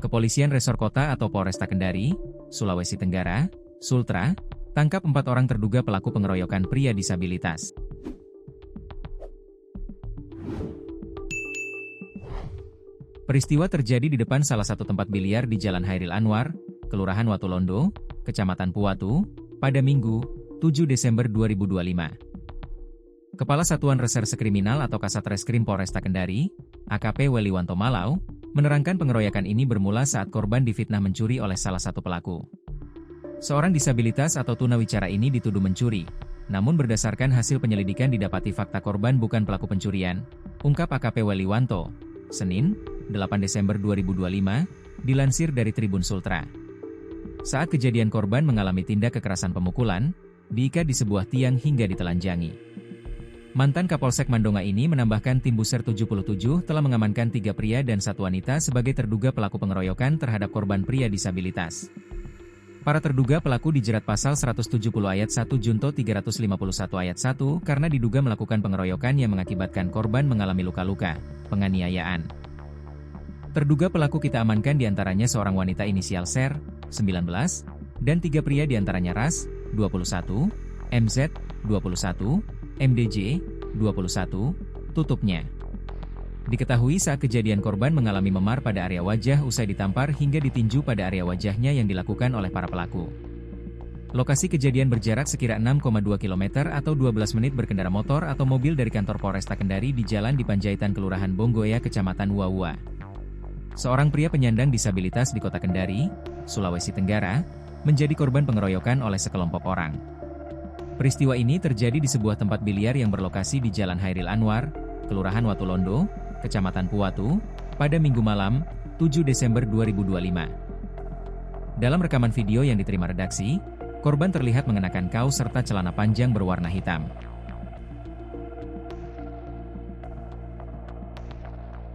Kepolisian Resor Kota atau Polresta Kendari, Sulawesi Tenggara, Sultra, tangkap 4 orang terduga pelaku pengeroyokan pria disabilitas. Peristiwa terjadi di depan salah satu tempat biliar di Jalan Hairil Anwar, Kelurahan Watulondo, Kecamatan Puwatu, pada Minggu, 7 Desember 2025. Kepala Satuan Reserse Kriminal atau Kasatreskrim Polresta Kendari, AKP Weliwanto Malau, menerangkan pengeroyokan ini bermula saat korban difitnah mencuri oleh salah satu pelaku. Seorang disabilitas atau tunawicara ini dituduh mencuri, namun berdasarkan hasil penyelidikan didapati fakta korban bukan pelaku pencurian, ungkap AKP Weliwanto, Senin, 8 Desember 2025, dilansir dari Tribun Sultra. Saat kejadian korban mengalami tindak kekerasan pemukulan, diikat di sebuah tiang hingga ditelanjangi. Mantan Kapolsek Mandonga ini menambahkan tim Buser 77 telah mengamankan 3 pria dan 1 wanita sebagai terduga pelaku pengeroyokan terhadap korban pria disabilitas. Para terduga pelaku dijerat pasal 170 ayat 1 Junto 351 ayat 1 karena diduga melakukan pengeroyokan yang mengakibatkan korban mengalami luka-luka, penganiayaan. Terduga pelaku kita amankan diantaranya seorang wanita inisial Ser, 19, dan 3 pria diantaranya Ras, 21, MZ, 21, MDJ, 21, tutupnya. Diketahui saat kejadian korban mengalami memar pada area wajah usai ditampar hingga ditinju pada area wajahnya yang dilakukan oleh para pelaku. Lokasi kejadian berjarak sekira 6,2 km atau 12 menit berkendara motor atau mobil dari kantor Polresta Kendari di Jalan Dipanjaitan Kelurahan Bonggoya, Kecamatan Wawa. Seorang pria penyandang disabilitas di Kota Kendari, Sulawesi Tenggara, menjadi korban pengeroyokan oleh sekelompok orang. Peristiwa ini terjadi di sebuah tempat biliar yang berlokasi di Jalan Hairil Anwar, Kelurahan Watulondo, Kecamatan Puwatu, pada Minggu malam, 7 Desember 2025. Dalam rekaman video yang diterima redaksi, korban terlihat mengenakan kaos serta celana panjang berwarna hitam.